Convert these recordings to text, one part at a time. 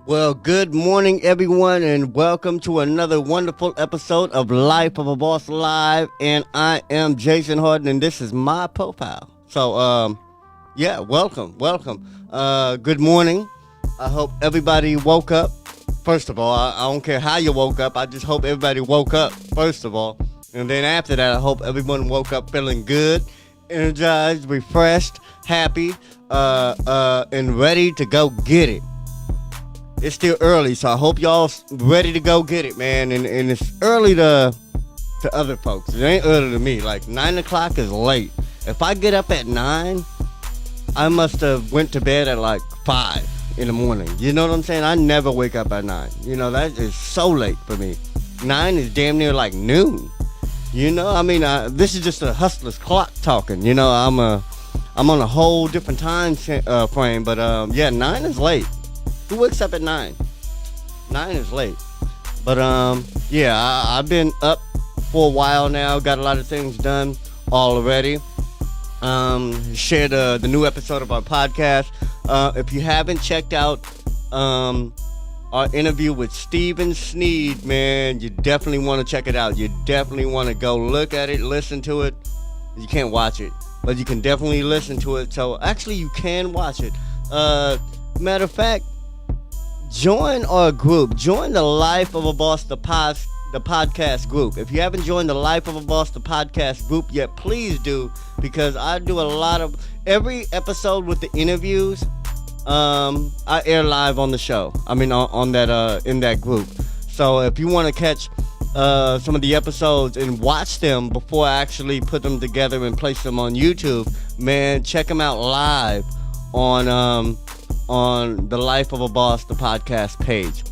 Well, good morning, everyone, and welcome to another wonderful episode of Life of a Boss Live. And I am Jason Harden, and this is my profile. So, welcome. Good morning. I hope everybody woke up. First of all, I don't care how you woke up. I just hope everybody woke up, first of all. And then after that, I hope everyone woke up feeling good, energized, refreshed, happy, and ready to go get it. It's still early, so I hope y'all ready to go get it, man. And it's early to other folks. It ain't early to me. Like 9 o'clock is late. If I get up at 9, I must have went to bed at like 5 in the morning. You know what I'm saying? I never wake up at 9. You know, that is so late for me. 9 is damn near like noon. You know, I mean, this is just a hustler's clock talking. You know, I'm on a whole different time frame. But 9 is late. Who wakes up at 9? 9 is late. But I've been up for a while now. Got a lot of things done already. Shared the new episode of our podcast. If you haven't checked out our interview with Stephen Sneed, man, you definitely want to check it out. You definitely want to go look at it, listen to it. You can't watch it, but you can definitely listen to it. So actually, you can watch it. Matter of fact, join our group. Join the Life of a Boss, the podcast group. If you haven't joined the Life of a Boss, the podcast group yet, please do, because I do a lot of every episode with the interviews. I air live on the show. I mean, on that in that group. So if you want to catch some of the episodes and watch them before I actually put them together and place them on YouTube, man, check them out live on the Life of a Boss, the podcast page.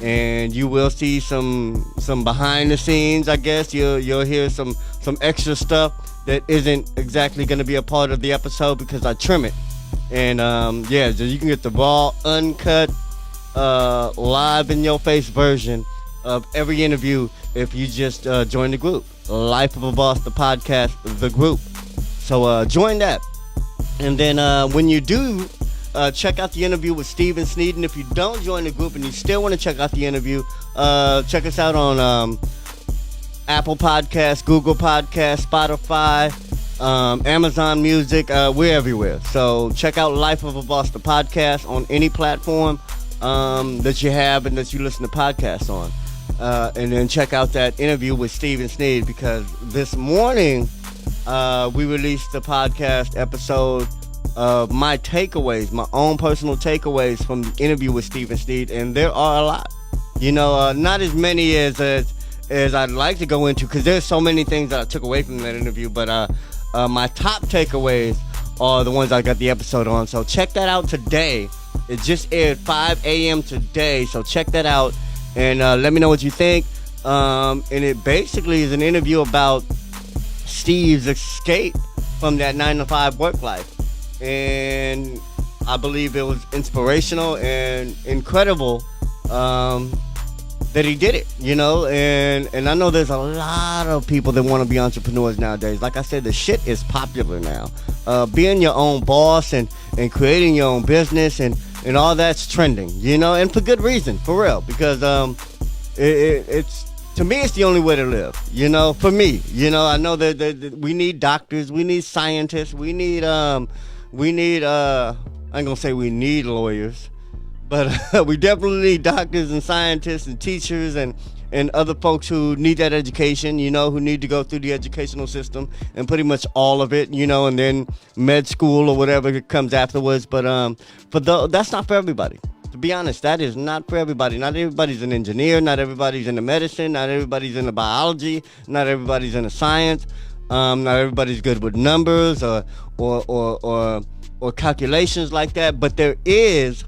And you will see some behind the scenes, I guess. You'll hear some extra stuff that isn't exactly going to be a part of the episode because I trim it. And so you can get the raw, uncut, live in your face version of every interview if you just join the group. Life of a Boss, the podcast, the group. So join that. And then when you do, check out the interview with Stephen Sneed. And if you don't join the group and you still want to check out the interview, check us out on Apple Podcasts, Google Podcasts, Spotify, Amazon Music. We're everywhere. So check out Life of a Boss, the podcast, on any platform that you have and that you listen to podcasts on. And then check out that interview with Stephen Sneed, because this morning we released the podcast episode of my takeaways, my own personal takeaways from the interview with Stephen Sneed, and there are a lot. You know, not as many as I'd like to go into, because there's so many things that I took away from that interview, but my top takeaways are the ones I got the episode on. So check that out today. It just aired 5 a.m. today, so check that out and let me know what you think. And it basically is an interview about Steve's escape from that 9-to-5 work life. And I believe it was inspirational and incredible that he did it, you know. And I know there's a lot of people that want to be entrepreneurs nowadays. Like I said, the shit is popular now. Being your own boss and creating your own business and all that's trending, you know, and for good reason, for real, because it's, to me, it's the only way to live, you know, for me. You know, I know that we need doctors, we need scientists, we need I ain't gonna say we need lawyers, but we definitely need doctors and scientists and teachers and other folks who need that education, you know, who need to go through the educational system and pretty much all of it, you know, and then med school or whatever comes afterwards. But that's not for everybody. To be honest, that is not for everybody. Not everybody's an engineer. Not everybody's into medicine. Not everybody's into biology. Not everybody's into science. Not everybody's good with numbers or calculations like that. But there is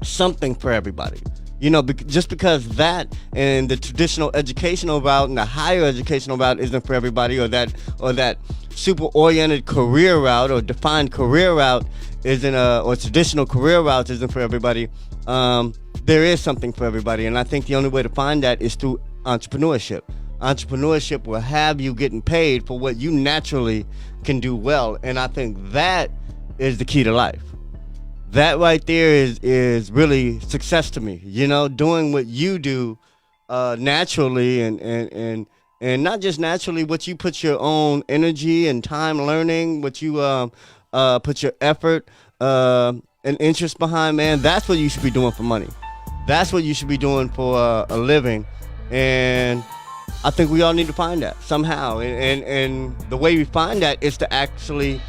something for everybody. You know, just because that and the traditional educational route and the higher educational route isn't for everybody, or that super oriented career route or defined career route isn't or traditional career routes isn't for everybody, there is something for everybody. And I think the only way to find that is through entrepreneurship. Entrepreneurship will have you getting paid for what you naturally can do well. And I think that is the key to life. that right there is really success to me. You know, doing what you do naturally and not just naturally, but you put your own energy and time learning, what you put your effort and interest behind, man. That's what you should be doing for money. That's what you should be doing for a living. And I think we all need to find that somehow. And the way we find that is to actually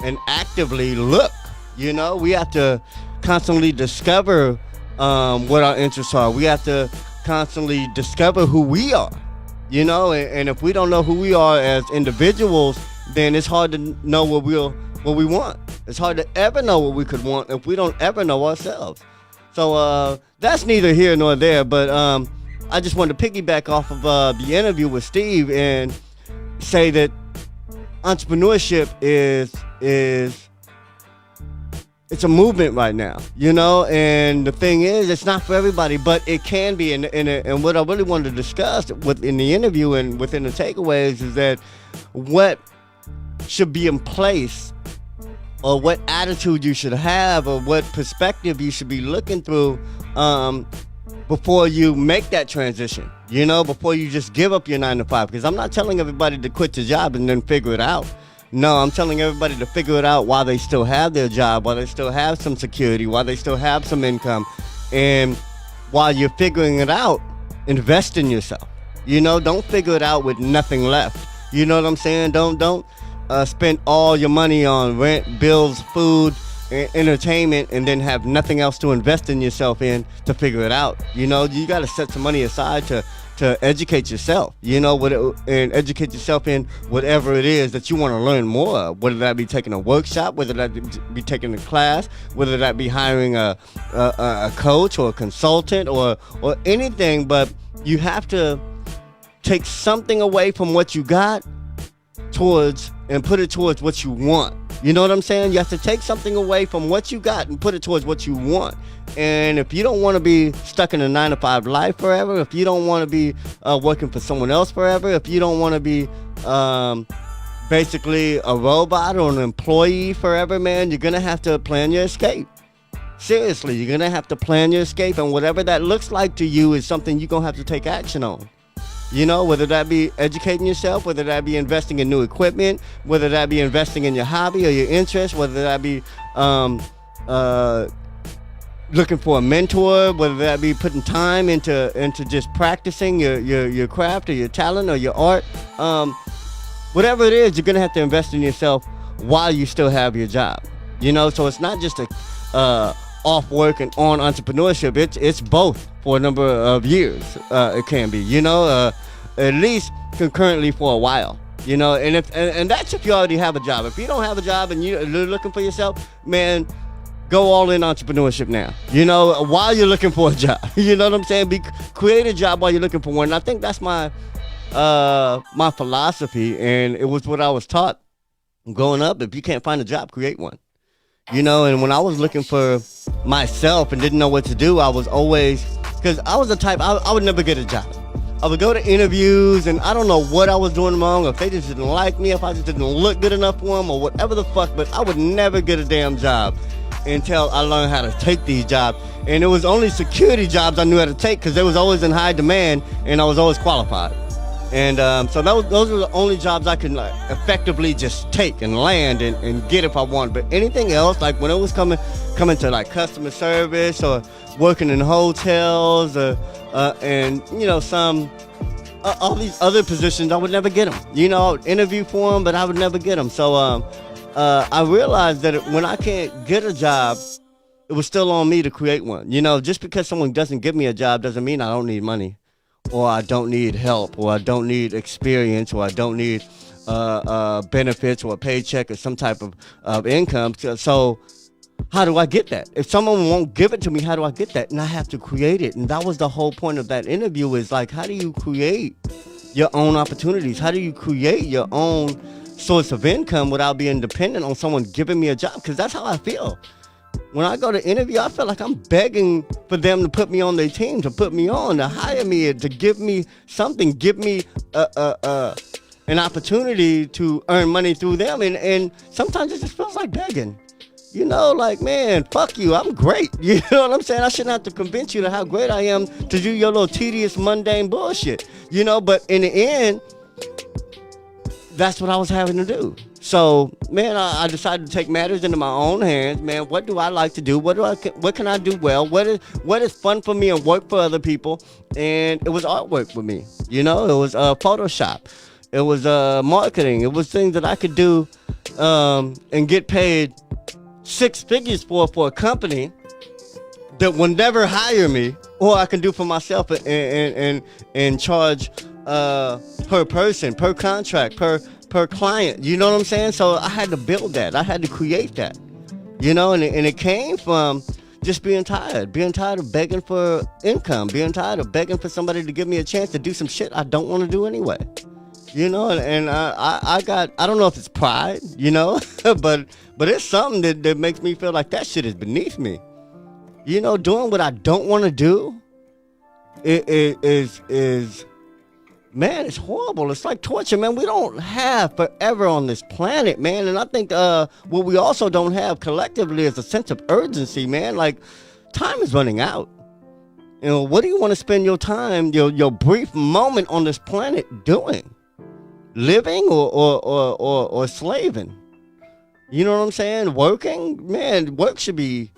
and actively look. You know, we have to constantly discover what our interests are. We have to constantly discover who we are. You know, and if we don't know who we are as individuals, then it's hard to know what we want. It's hard to ever know what we could want if we don't ever know ourselves. So that's neither here nor there. But I just wanted to piggyback off of the interview with Steve and say that entrepreneurship is it's a movement right now, you know, and the thing is, it's not for everybody, but it can be. And what I really wanted to discuss within the interview and within the takeaways is that what should be in place, or what attitude you should have, or what perspective you should be looking through before you make that transition, you know, before you just give up your 9 to 5. Because I'm not telling everybody to quit your job and then figure it out. No, I'm telling everybody to figure it out while they still have their job, while they still have some security, while they still have some income. And while you're figuring it out, invest in yourself. You know, don't figure it out with nothing left. You know what I'm saying? Don't spend all your money on rent, bills, food, entertainment, and then have nothing else to invest in yourself in to figure it out. You know, you got to set some money aside to educate yourself, you know, and educate yourself in whatever it is that you want to learn more of, whether that be taking a workshop, whether that be taking a class, whether that be hiring a coach or a consultant or anything. But you have to take something away from what you got towards and put it towards what you want. You know what I'm saying? You have to take something away from what you got and put it towards what you want. And if you don't want to be stuck in a 9 to 5 life forever, if you don't want to be working for someone else forever, if you don't want to be basically a robot or an employee forever, man, you're going to have to plan your escape. Seriously, you're going to have to plan your escape. And whatever that looks like to you is something you're going to have to take action on. You know, whether that be educating yourself, whether that be investing in new equipment, whether that be investing in your hobby or your interest, whether that be looking for a mentor, whether that be putting time into just practicing your craft or your talent or your art. Whatever it is, you're going to have to invest in yourself while you still have your job. You know, so it's not just a off work and on entrepreneurship. It's both for a number of years. It can be, you know, at least concurrently for a while, you know, and that's if you already have a job. If you don't have a job and you're looking for yourself, man, go all in entrepreneurship now, you know, while you're looking for a job. You know what I'm saying? Create a job while you're looking for one. And I think that's my philosophy, and it was what I was taught growing up. If you can't find a job, create one. You know, and when I was looking for myself and didn't know what to do, I was always, because I was the type, I would never get a job. I would go to interviews and I don't know what I was doing wrong, or if they just didn't like me, if I just didn't look good enough for them or whatever the fuck, but I would never get a damn job until I learned how to take these jobs. And it was only security jobs I knew how to take because they was always in high demand and I was always qualified. And so those were the only jobs I could effectively just take and land and get if I wanted. But anything else, like when it was coming to like customer service or working in hotels or and you know all these other positions, I would never get them. You know, I would interview for them, but I would never get them. So I realized that when I can't get a job, it was still on me to create one. You know, just because someone doesn't give me a job doesn't mean I don't need money, or I don't need help, or I don't need experience, or I don't need benefits or a paycheck or some type of income. So how do I get that? If someone won't give it to me, how do I get that? And I have to create it. And that was the whole point of that interview, is like, how do you create your own opportunities? How do you create your own source of income without being dependent on someone giving me a job? Because that's how I feel. When I go to interview, I feel like I'm begging for them to put me on their team, to put me on, to hire me, to give me something, give me an opportunity to earn money through them. And sometimes it just feels like begging. You know, like, man, fuck you. I'm great. You know what I'm saying? I shouldn't have to convince you to how great I am to do your little tedious, mundane bullshit. You know, but in the end, that's what I was having to do. So, man, I decided to take matters into my own hands. Man, what do I like to do? What can I do well? What is fun for me and work for other people? And it was artwork with me. You know, it was Photoshop. It was marketing. It was things that I could do and get paid six figures for a company that will never hire me, or I can do for myself and charge per person, per contract, per client. You know what I'm saying? So I had to build that. I had to create that. You know, and it came from just being tired of begging for income, being tired of begging for somebody to give me a chance to do some shit I don't want to do anyway. You know, and I don't know if it's pride, you know, but it's something that makes me feel like that shit is beneath me. You know, doing what I don't want to do is man, it's horrible. It's like torture, man. We don't have forever on this planet, man. And I think what we also don't have collectively is a sense of urgency, man. Like, time is running out. You know, what do you want to spend your time, your brief moment on this planet doing? Living or slaving? You know what I'm saying? Working? Man, work should be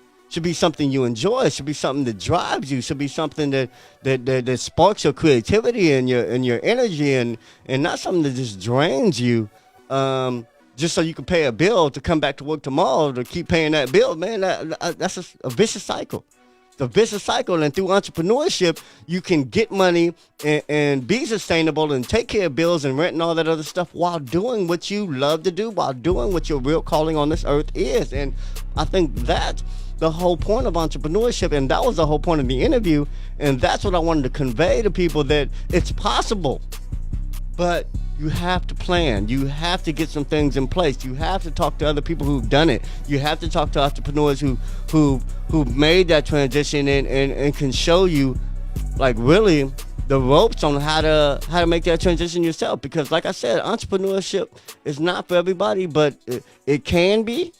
something you enjoy. It should be something that drives you. It should be something that sparks your creativity and your energy, and not something that just drains you just so you can pay a bill to come back to work tomorrow to keep paying that bill. Man, that's a vicious cycle. It's a vicious cycle, and through entrepreneurship, you can get money and be sustainable and take care of bills and rent and all that other stuff while doing what you love to do, while doing what your real calling on this earth is. And I think that's the whole point of entrepreneurship, and that was the whole point of the interview, and that's what I wanted to convey to people, that it's possible, but you have to plan. You have to get some things in place. You have to talk to other people who've done it. You have to talk to entrepreneurs who've made that transition and can show you, like, really the ropes on how to make that transition yourself. Because, like I said, entrepreneurship is not for everybody, but it can be.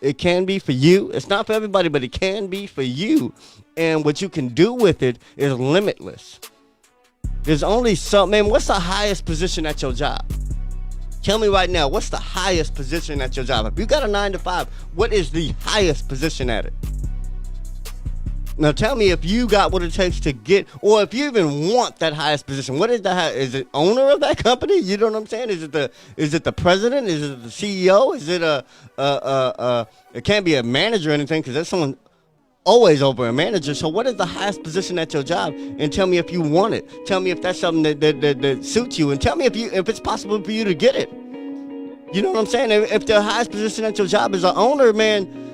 It can be for you. It's not for everybody, but it can be for you. And what you can do with it is limitless. There's only man, what's the highest position at your job? Tell me right now, what's the highest position at your job? If you got a 9 to 5, what is the highest position at it? Now tell me if you got what it takes to get, or if you even want that highest position. What is is it owner of that company? You know what I'm saying? Is it the president? Is it the CEO? Is it it can't be a manager or anything, because there's someone always over a manager. So what is the highest position at your job? And tell me if you want it. Tell me if that's something that suits you. And tell me if it's possible for you to get it. You know what I'm saying? If the highest position at your job is an owner, man,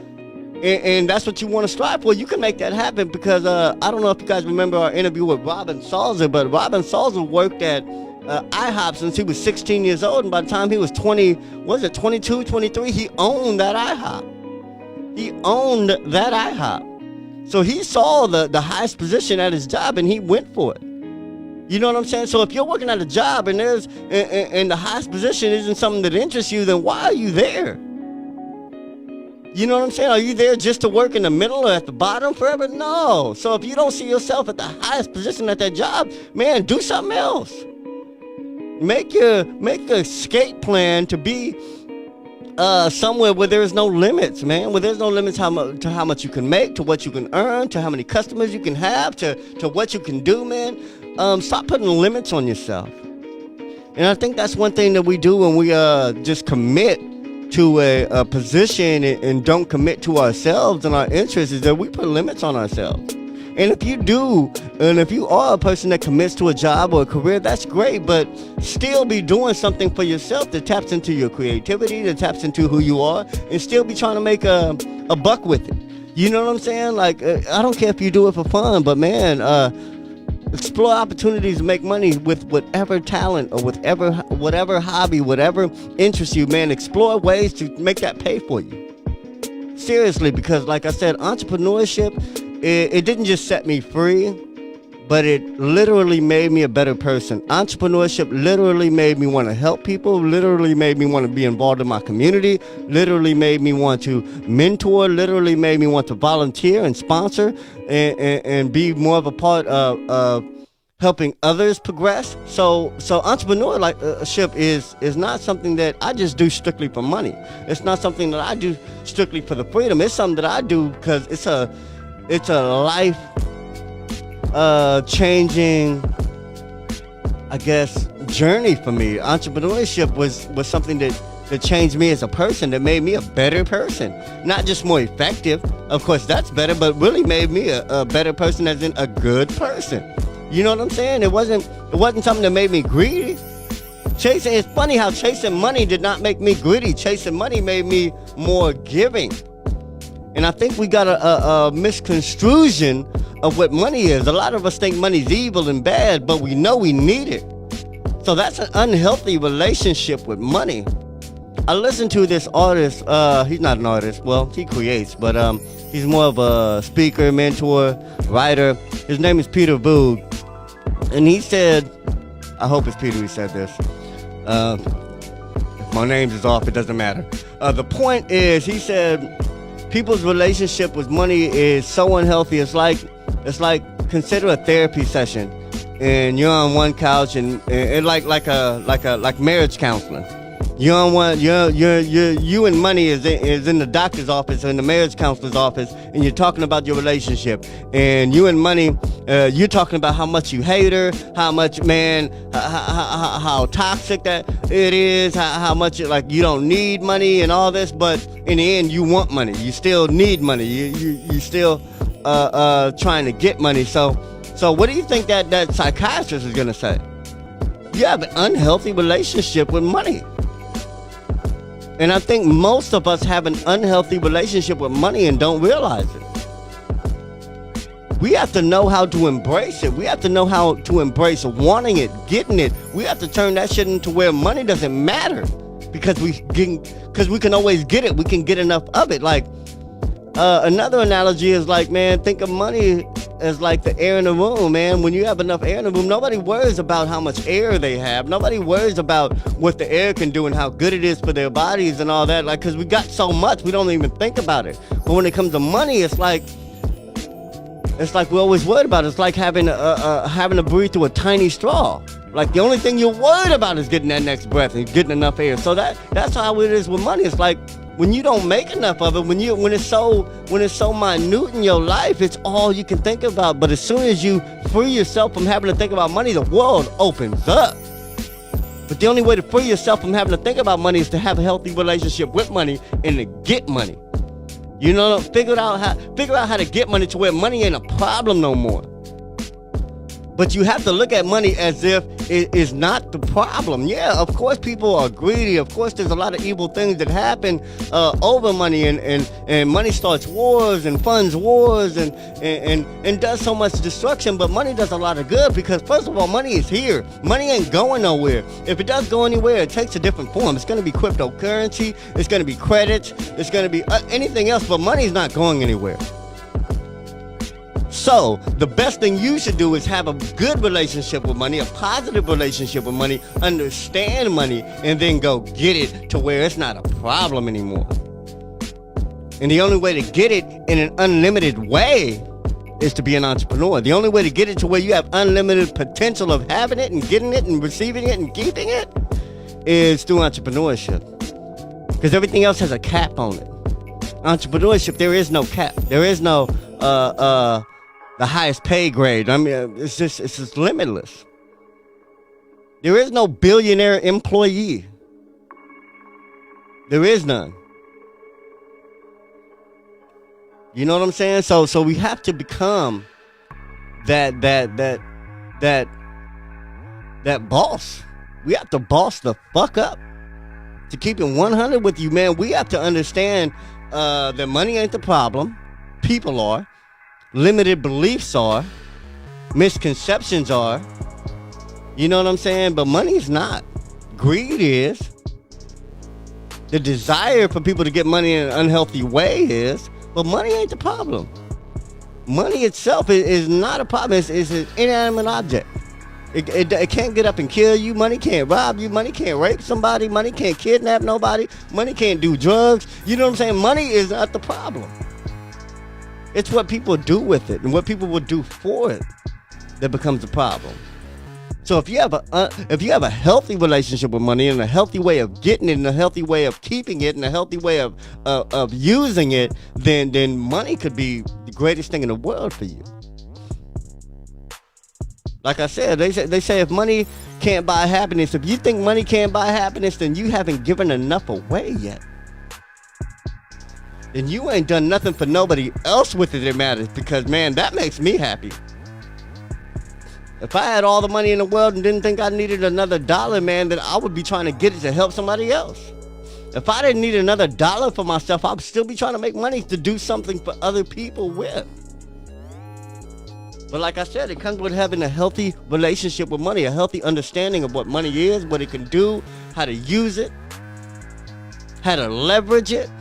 and that's what you want to strive for, you can make that happen. Because I don't know if you guys remember our interview with Robin Salzer, but Robin Salzer worked at IHOP since he was 16 years old, and by the time he was 22, 23, he owned that IHOP. He owned that IHOP. So he saw the highest position at his job, and he went for it. You know what I'm saying? So if you're working at a job and and the highest position isn't something that interests you, then why are you there? You know what I'm saying? Are you there just to work in the middle or at the bottom forever? No. So if you don't see yourself at the highest position at that job, man, do something else. Make a escape plan to be somewhere where there's no limits, man. Where there's no limits to how much you can make, to what you can earn, to how many customers you can have, to what you can do, man. Stop putting limits on yourself. And I think that's one thing that we do when we just commit to a position and don't commit to ourselves and our interests, is that we put limits on ourselves. And if you do, and if you are a person that commits to a job or a career, that's great, but still be doing something for yourself that taps into your creativity, that taps into who you are, and still be trying to make a buck with it. You know what I'm saying? Like, I don't care if you do it for fun, but man, explore opportunities to make money with whatever talent or whatever hobby, whatever interests you, man. Explore ways to make that pay for you. Seriously, because like I said, entrepreneurship, it didn't just set me free, but it literally made me a better person. Entrepreneurship literally made me want to help people, literally made me want to be involved in my community, literally made me want to mentor, literally made me want to volunteer and sponsor and be more of a part of helping others progress. So entrepreneurship is not something that I just do strictly for money. It's not something that I do strictly for the freedom. It's something that I do because it's a life changing, I guess, journey for me. Entrepreneurship was something that changed me as a person, that made me a better person. Not just more effective, of course that's better, but really made me a better person, as in a good person. You know what I'm saying? It wasn't something that made me greedy. It's funny how chasing money did not make me greedy. Chasing money made me more giving. And I think we got a misconstruction of what money is. A lot of us think money's evil and bad, but we know we need it. So that's an unhealthy relationship with money. I listened to this artist. He's not an artist. Well, he creates, but he's more of a speaker, mentor, writer. His name is Peter Voogd. And he said, I hope it's Peter who said this. If my name is off, it doesn't matter. The point is, he said, people's relationship with money is so unhealthy. It's like consider a therapy session, and you're on one couch and like marriage counseling. You and money is in the doctor's office or in the marriage counselor's office, and you're talking about your relationship. And you and money, you're talking about how much you hate her, how much, man, how toxic that it is, how much you don't need money and all this. But in the end, you want money. You still need money. You still trying to get money. So what do you think that psychiatrist is gonna say? You have an unhealthy relationship with money. And I think most of us have an unhealthy relationship with money and don't realize it. We have to know how to embrace it. We have to know how to embrace wanting it, getting it. We have to turn that shit into where money doesn't matter, because we can always get it. We can get enough of it. Like another analogy is like, man, think of money as like the air in the room, man. When you have enough air in the room, nobody worries about how much air they have. Nobody worries about what the air can do and how good it is for their bodies and all that. Like, because we got so much, we don't even think about it. But when it comes to money, it's like we're always worried about it. It's like having to breathe through a tiny straw. Like, the only thing you're worried about is getting that next breath and getting enough air. So that's how it is with money. It's like, when you don't make enough of it, when it's so minute in your life, it's all you can think about. But as soon as you free yourself from having to think about money, the world opens up. But the only way to free yourself from having to think about money is to have a healthy relationship with money and to get money. You know, figure out how to get money to where money ain't a problem no more. But you have to look at money as if it is not the problem. Yeah, of course people are greedy. Of course there's a lot of evil things that happen over money, and money starts wars and funds wars and does so much destruction. But money does a lot of good, because first of all, money is here. Money ain't going nowhere. If it does go anywhere, it takes a different form. It's going to be cryptocurrency. It's going to be credits. It's going to be anything else, but money's not going anywhere. So, the best thing you should do is have a good relationship with money, a positive relationship with money, understand money, and then go get it to where it's not a problem anymore. And the only way to get it in an unlimited way is to be an entrepreneur. The only way to get it to where you have unlimited potential of having it and getting it and receiving it and keeping it is through entrepreneurship. Because everything else has a cap on it. Entrepreneurship, there is no cap. There is no the highest pay grade. I mean, it's just limitless. There is no billionaire employee. There is none. You know what I'm saying? So we have to become that boss. We have to boss the fuck up. To keep it 100 with you, man, we have to understand that money ain't the problem. People are. Limited beliefs are. Misconceptions are. You know what I'm saying? But money's not. Greed is. The desire for people to get money in an unhealthy way is. But money ain't the problem. Money itself is not a problem. It's an inanimate object. It can't get up and kill you. Money can't rob you. Money can't rape somebody. Money can't kidnap nobody. Money can't do drugs. You know what I'm saying? Money is not the problem. It's what people do with it and what people will do for it that becomes the problem. So if you have a healthy relationship with money and a healthy way of getting it and a healthy way of keeping it and a healthy way of using it, then money could be the greatest thing in the world for you. Like I said, they say if money can't buy happiness, if you think money can't buy happiness, then you haven't given enough away yet. Then you ain't done nothing for nobody else with it that matters, because, man, that makes me happy. If I had all the money in the world and didn't think I needed another dollar, man, then I would be trying to get it to help somebody else. If I didn't need another dollar for myself, I'd still be trying to make money to do something for other people with. But like I said, it comes with having a healthy relationship with money, a healthy understanding of what money is, what it can do, how to use it, how to leverage it.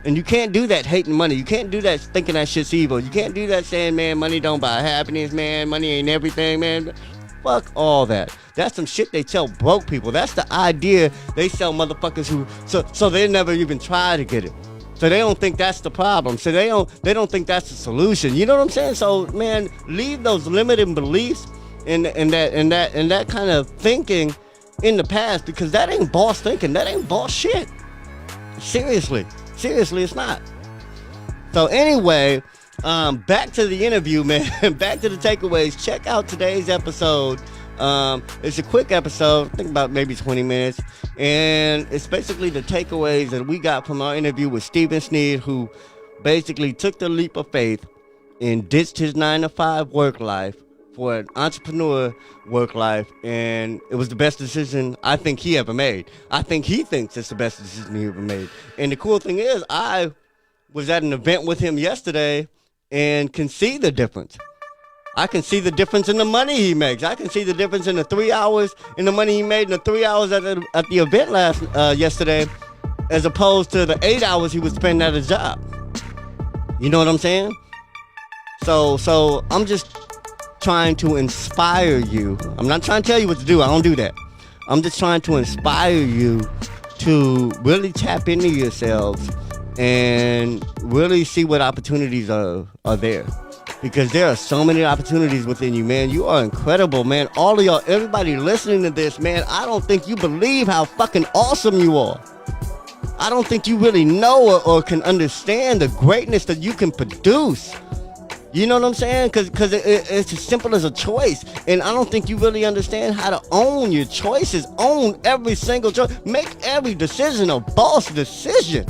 And you can't do that hating money. You can't do that thinking that shit's evil. You can't do that saying, man, money don't buy happiness, man. Money ain't everything, man. Fuck all that. That's some shit they tell broke people. That's the idea they sell motherfuckers who, so they never even try to get it. So they don't think that's the problem. So they don't think that's the solution. You know what I'm saying? So, man, leave those limiting beliefs and that kind of thinking in the past, because that ain't boss thinking. That ain't boss shit. Seriously, it's not. So anyway, back to the interview, man. Back to the takeaways. Check out today's episode. It's a quick episode, I think about maybe 20 minutes. And it's basically the takeaways that we got from our interview with Stephen Sneed, who basically took the leap of faith and ditched his 9-to-5 work life for an entrepreneur work life, and it was the best decision I think he ever made. I think he thinks it's the best decision he ever made. And the cool thing is, I was at an event with him yesterday and can see the difference. I can see the difference in the money he makes. I can see the difference in the 3 hours in the money he made in the 3 hours at the event yesterday, as opposed to the 8 hours he was spending at his job. You know what I'm saying? So I'm just trying to inspire you. I'm not trying to tell you what to do. I don't do that. I'm just trying to inspire you to really tap into yourselves and really see what opportunities are there. Because there are so many opportunities within you, man. You are incredible, man. All of y'all, everybody listening to this, man, I don't think you believe how fucking awesome you are. I don't think you really know or can understand the greatness that you can produce. You know what I'm saying? Because it's as simple as a choice. And I don't think you really understand how to own your choices. Own every single choice. Make every decision a boss decision.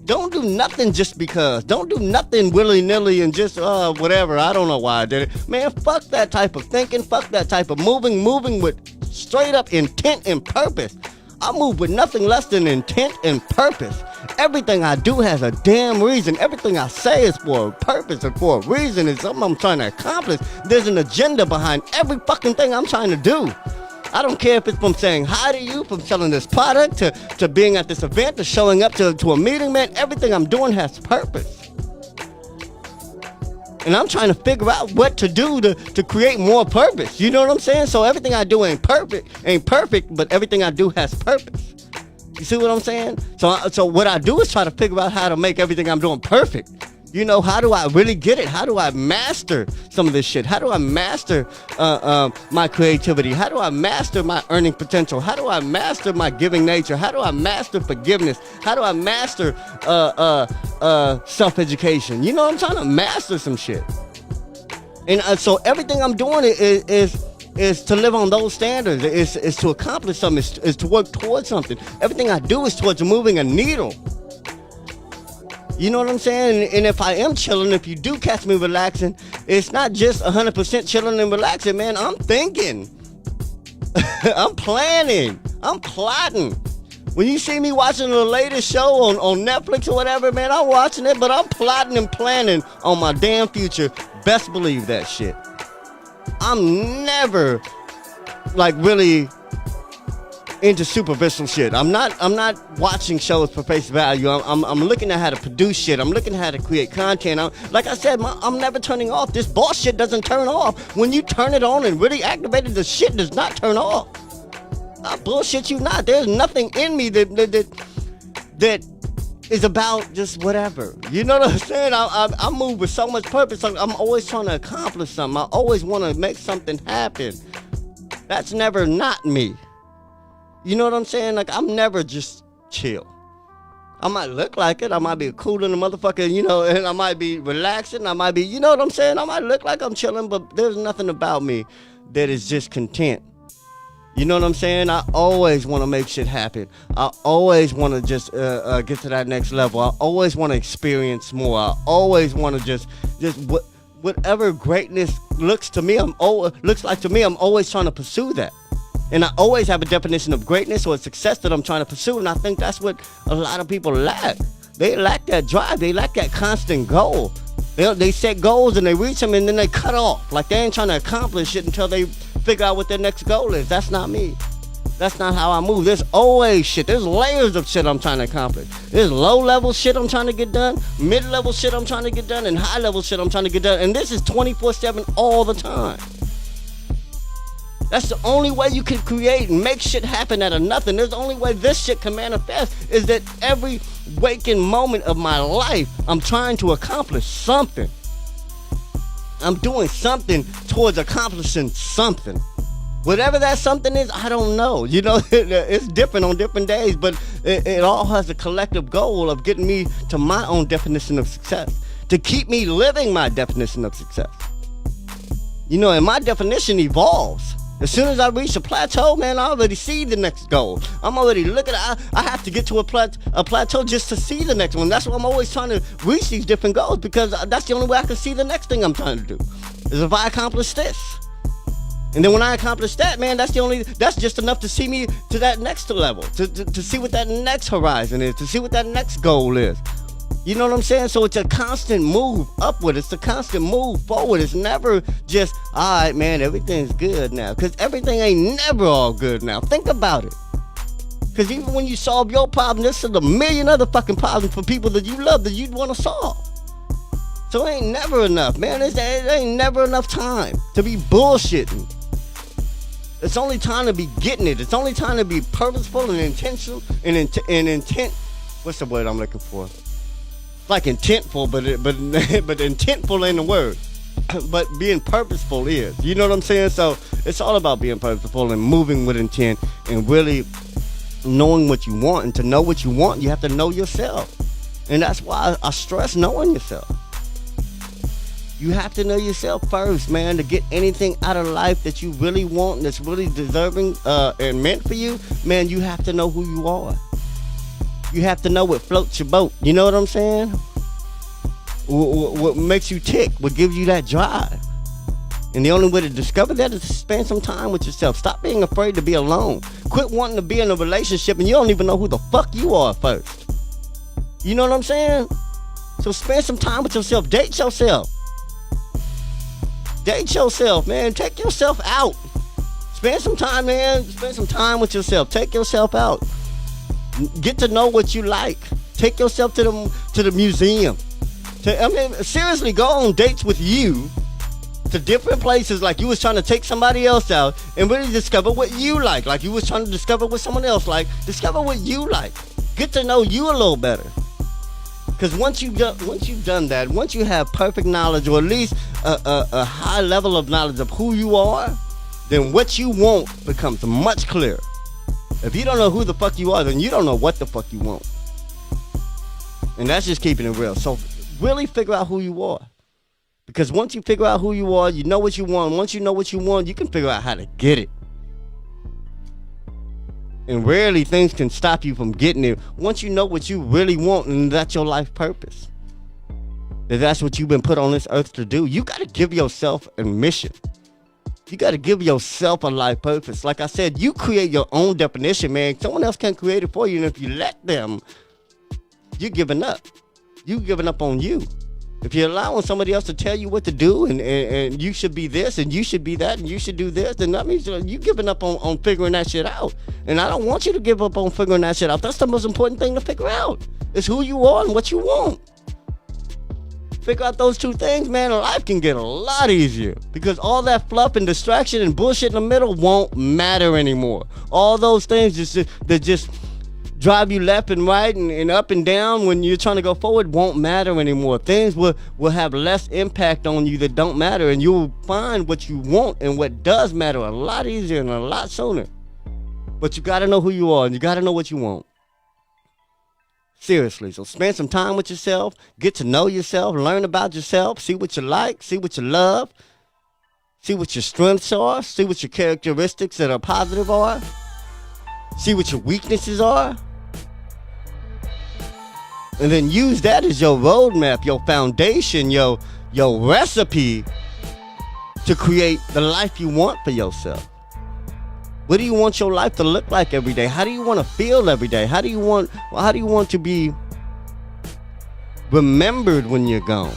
Don't do nothing just because. Don't do nothing willy-nilly and just, whatever. I don't know why I did it. Man, fuck that type of thinking. Fuck that type of moving with straight up intent and purpose. I move with nothing less than intent and purpose. Everything I do has a damn reason. Everything I say is for a purpose and for a reason. It's something I'm trying to accomplish. There's an agenda behind every fucking thing I'm trying to do. I don't care if it's from saying hi to you, from selling this product, to being at this event, to showing up to a meeting, man. Everything I'm doing has purpose. And I'm trying to figure out what to do to create more purpose. You know what I'm saying? So everything I do ain't perfect, but everything I do has purpose. You see what I'm saying? So what I do is try to figure out how to make everything I'm doing perfect. You know, how do I really get it? How do I master some of this shit? How do I master my creativity? How do I master my earning potential? How do I master my giving nature? How do I master forgiveness? How do I master self-education? You know, I'm trying to master some shit. And so everything I'm doing is to live on those standards. Is to accomplish something. Is to work towards something. Everything I do is towards moving a needle. You know what I'm saying? And if I am chilling, if you do catch me relaxing, it's not just 100% chilling and relaxing, man. I'm thinking. I'm planning. I'm plotting. When you see me watching the latest show on Netflix or whatever, man, I'm watching it, but I'm plotting and planning on my damn future. Best believe that shit. I'm never, really into superficial shit. I'm not watching shows for face value. I'm looking at how to produce shit. I'm looking at how to create content. Like I said, I'm never turning off. This boss shit doesn't turn off. When you turn it on and really activate it, the shit does not turn off. I bullshit you not. There's nothing in me that is about just whatever. You know what I'm saying? I move with so much purpose. I'm always trying to accomplish something. I always want to make something happen. That's never not me. You know what I'm saying? Like, I'm never just chill. I might look like it. I might be cool in the motherfucker, you know, and I might be relaxing. I might be, you know what I'm saying? I might look like I'm chilling, but there's nothing about me that is just content. You know what I'm saying? I always want to make shit happen. I always want to just get to that next level. I always want to experience more. I always want to just whatever greatness looks like to me, I'm always trying to pursue that. And I always have a definition of greatness or success that I'm trying to pursue. And I think that's what a lot of people lack. They lack that drive. They lack that constant goal. They set goals and they reach them and then they cut off. Like, they ain't trying to accomplish it until they figure out what their next goal is. That's not me. That's not how I move. There's always shit. There's layers of shit I'm trying to accomplish. There's low-level shit I'm trying to get done, mid-level shit I'm trying to get done, and high-level shit I'm trying to get done. And this is 24/7 all the time. That's the only way you can create and make shit happen out of nothing. There's the only way this shit can manifest is that every waking moment of my life, I'm trying to accomplish something. I'm doing something towards accomplishing something. Whatever that something is, I don't know. You know, it's different on different days, but it all has a collective goal of getting me to my own definition of success, to keep me living my definition of success. You know, and my definition evolves. As soon as I reach a plateau, man, I already see the next goal. I'm already looking at, I have to get to a plateau just to see the next one. That's why I'm always trying to reach these different goals, because that's the only way I can see the next thing I'm trying to do, is if I accomplish this. And then when I accomplish that, man, that's just enough to see me to that next level, to see what that next horizon is, to see what that next goal is. You know what I'm saying? So it's a constant move upward. It's a constant move forward. It's never just, all right, man, everything's good now. Because everything ain't never all good now. Think about it. Because even when you solve your problem, there's still a million other fucking problems for people that you love that you'd want to solve. So it ain't never enough, man. It ain't never enough time to be bullshitting. It's only time to be getting it. It's only time to be purposeful and intentional and intent. What's the word I'm looking for? Like intentful, but intentful ain't the word. But being purposeful is. You know what I'm saying? So it's all about being purposeful and moving with intent and really knowing what you want. And to know what you want, you have to know yourself. And that's why I stress knowing yourself. You have to know yourself first, man, to get anything out of life that you really want and that's really deserving and meant for you. Man, you have to know who you are. You have to know what floats your boat. You know what I'm saying? What makes you tick, what gives you that drive. And the only way to discover that is to spend some time with yourself. Stop being afraid to be alone. Quit wanting to be in a relationship and you don't even know who the fuck you are first. You know what I'm saying? So spend some time with yourself. Date yourself. Date yourself, man. Take yourself out. Spend some time, man. Spend some time with yourself. Take yourself out. Get to know what you like. Take yourself to the museum. Seriously, go on dates with you to different places like you was trying to take somebody else out and really discover what you like. Like you was trying to discover what someone else like. Discover what you like. Get to know you a little better. Because once you've done that, once you have perfect knowledge or at least a high level of knowledge of who you are, then what you want becomes much clearer. If you don't know who the fuck you are, then you don't know what the fuck you want. And that's just keeping it real. So really figure out who you are. Because once you figure out who you are, you know what you want. Once you know what you want, you can figure out how to get it. And rarely things can stop you from getting it. Once you know what you really want, and that's your life purpose. That's what you've been put on this earth to do. You got to give yourself a mission. You got to give yourself a life purpose. Like I said, you create your own definition, man. Someone else can't create it for you. And if you let them, you're giving up. You're giving up on you. If you're allowing somebody else to tell you what to do and you should be this and you should be that and you should do this, then that means you giving up on figuring that shit out. And I don't want you to give up on figuring that shit out. That's the most important thing to figure out. Is who you are and what you want. Figure out those two things, man, and life can get a lot easier. Because all that fluff and distraction and bullshit in the middle won't matter anymore. All those things that just drive you left and right and up and down when you're trying to go forward won't matter anymore. Things will have less impact on you that don't matter, and you'll find what you want and what does matter a lot easier and a lot sooner. But you gotta know who you are and you gotta know what you want. Seriously, so spend some time with yourself, get to know yourself, learn about yourself, see what you like, see what you love, see what your strengths are, see what your characteristics that are positive are, see what your weaknesses are. And then use that as your roadmap, your foundation, your recipe to create the life you want for yourself. What do you want your life to look like every day? How do you want to feel every day? How do you want to be remembered when you're gone?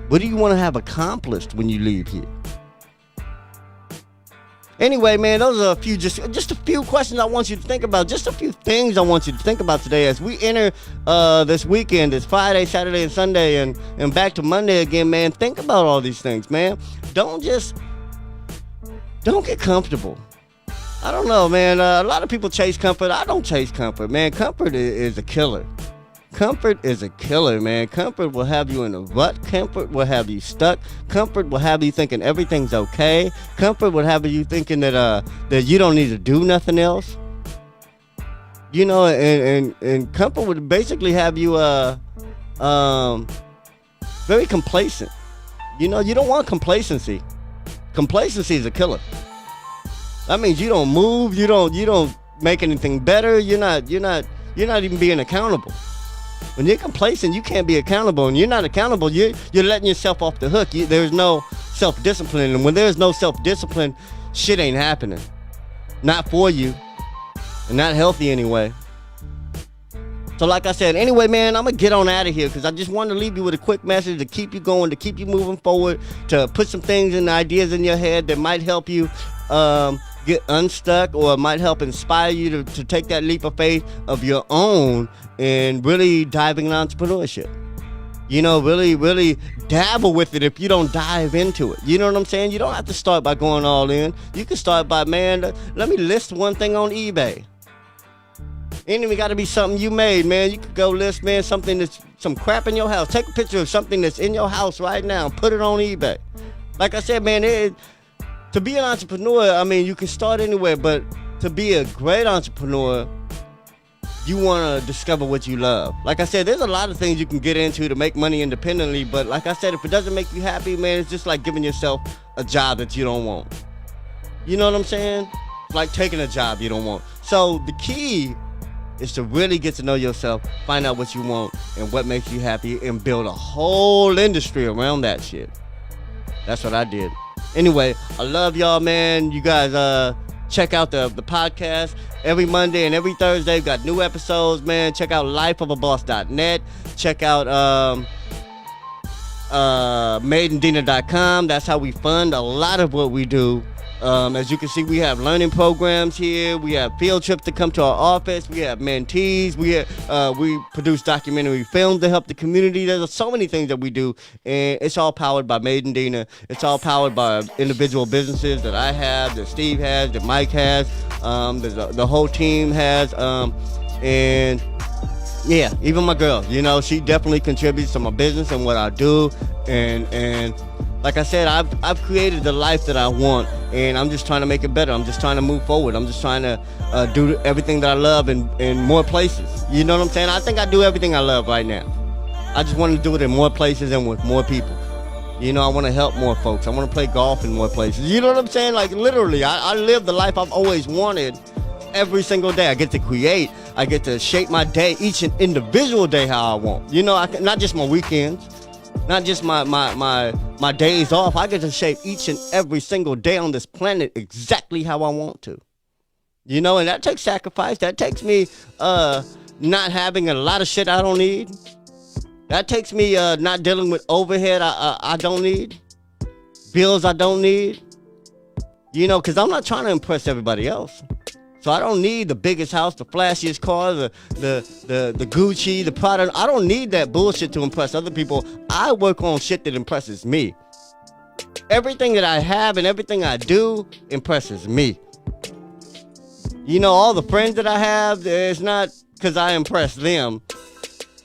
What do you want to have accomplished when you leave here? Anyway, man, those are a few, just a few questions I want you to think about. Just a few things I want you to think about today as we enter this weekend. It's Friday, Saturday, and Sunday, and back to Monday again, man. Think about all these things, man. Don't get comfortable. I don't know, man. A lot of people chase comfort. I don't chase comfort, man. Comfort is a killer. Comfort is a killer, man. Comfort will have you in a rut. Comfort will have you stuck. Comfort will have you thinking everything's okay. Comfort will have you thinking that you don't need to do nothing else. You know, and comfort would basically have you very complacent. You know, you don't want complacency. Complacency is a killer. That means you don't move. You don't make anything better. You're not even being accountable. When you're complacent, you can't be accountable, and you're not accountable. You're letting yourself off the hook. There's no self-discipline, and when there's no self-discipline, shit ain't happening. Not for you, and not healthy anyway. So like I said, anyway, man, I'm going to get on out of here because I just wanted to leave you with a quick message to keep you going, to keep you moving forward, to put some things and ideas in your head that might help you get unstuck or might help inspire you to take that leap of faith of your own and really diving in entrepreneurship. You know, really dabble with it if you don't dive into it. You know what I'm saying? You don't have to start by going all in. You can start by, man, let me list one thing on eBay. Ain't even got to be something you made, man. You could go list, man, something that's some crap in your house. Take a picture of something that's in your house right now and put it on eBay. Like I said, man, to be an entrepreneur, I mean, you can start anywhere, but to be a great entrepreneur, you want to discover what you love. Like I said, there's a lot of things you can get into to make money independently, but like I said, if it doesn't make you happy, man, it's just like giving yourself a job that you don't want. You know what I'm saying? It's like taking a job you don't want. So the key is to really get to know yourself, find out what you want and what makes you happy, and build a whole industry around that shit. That's what I did. Anyway, I love y'all, man. You guys check out the podcast every Monday and every Thursday. We've got new episodes, man. Check out lifeofaboss.net. Check out madeindina.com. That's how we fund a lot of what we do. As you can see, we have learning programs here. We have field trips to come to our office. We have mentees. We produce documentary films to help the community. There's so many things that we do, and it's all powered by Made in Dina. It's all powered by individual businesses that I have, that Steve has, that Mike has, the whole team has, and yeah, even my girl. You know, she definitely contributes to my business and what I do, and like I said, I've created the life that I want, and I'm just trying to make it better. I'm just trying to move forward. I'm just trying to do everything that I love in more places. You know what I'm saying? I think I do everything I love right now. I just want to do it in more places and with more people. You know, I want to help more folks. I want to play golf in more places. You know what I'm saying? Like, literally, I live the life I've always wanted every single day. I get to create. I get to shape my day, each and individual day how I want. You know, not just my weekends. Not just my days off. I get to shape each and every single day on this planet exactly how I want to. You know, and that takes sacrifice. That takes me not having a lot of shit I don't need. That takes me not dealing with overhead I don't need, bills I don't need. You know, because I'm not trying to impress everybody else. So I don't need the biggest house, the flashiest car, the Gucci, the Prada. I don't need that bullshit to impress other people. I work on shit that impresses me. Everything that I have and everything I do impresses me. You know, all the friends that I have, it's not because I impress them,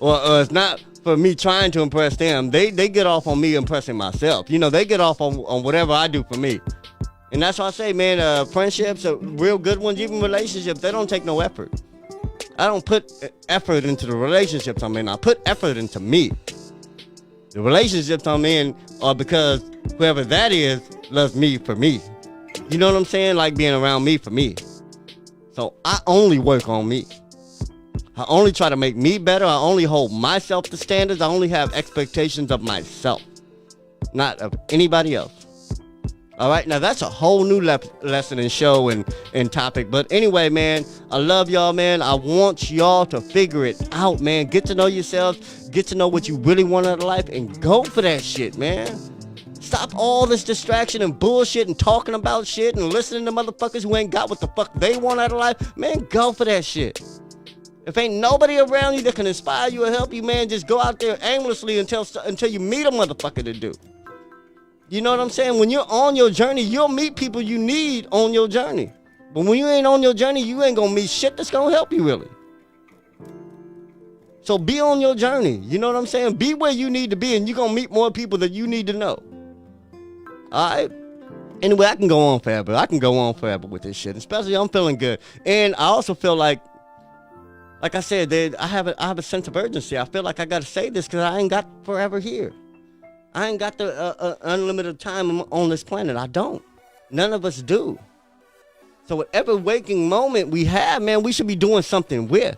or it's not for me trying to impress them. They get off on me impressing myself. You know, they get off on whatever I do for me. And that's why I say, man, friendships are real good ones, even relationships, they don't take no effort. I don't put effort into the relationships I'm in. I put effort into me. The relationships I'm in are because whoever that is loves me for me. You know what I'm saying? Like being around me for me. So I only work on me. I only try to make me better. I only hold myself to standards. I only have expectations of myself, not of anybody else. All right, now that's a whole new lesson and show and topic. But anyway, man, I love y'all, man. I want y'all to figure it out, man. Get to know yourselves. Get to know what you really want out of life and go for that shit, man. Stop all this distraction and bullshit and talking about shit and listening to motherfuckers who ain't got what the fuck they want out of life. Man, go for that shit. If ain't nobody around you that can inspire you or help you, man, just go out there aimlessly until you meet a motherfucker to do. You know what I'm saying? When you're on your journey, you'll meet people you need on your journey. But when you ain't on your journey, you ain't gonna meet shit that's gonna help you really. So be on your journey. You know what I'm saying? Be where you need to be, and you're gonna meet more people that you need to know. Alright? Anyway, I can go on forever. I can go on forever with this shit. Especially I'm feeling good. And I also feel like I said, I have a sense of urgency. I feel like I gotta say this because I ain't got forever here. I ain't got the unlimited time on this planet. I don't. None of us do. So whatever waking moment we have, man, we should be doing something with.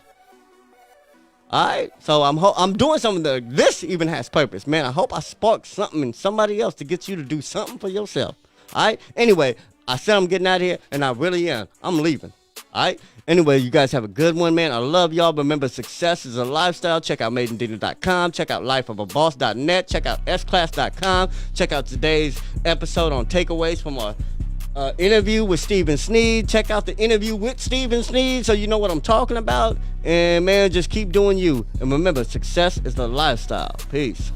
All right? So I'm doing something that this even has purpose. Man, I hope I sparked something in somebody else to get you to do something for yourself. All right? Anyway, I said I'm getting out of here, and I really am. I'm leaving. All right? Anyway, you guys have a good one, man. I love y'all. Remember, success is a lifestyle. Check out madeindina.com. Check out lifeofaboss.net. Check out sclass.com. Check out today's episode on takeaways from our interview with Stephen Sneed. Check out the interview with Stephen Sneed so you know what I'm talking about. And, man, just keep doing you. And remember, success is the lifestyle. Peace.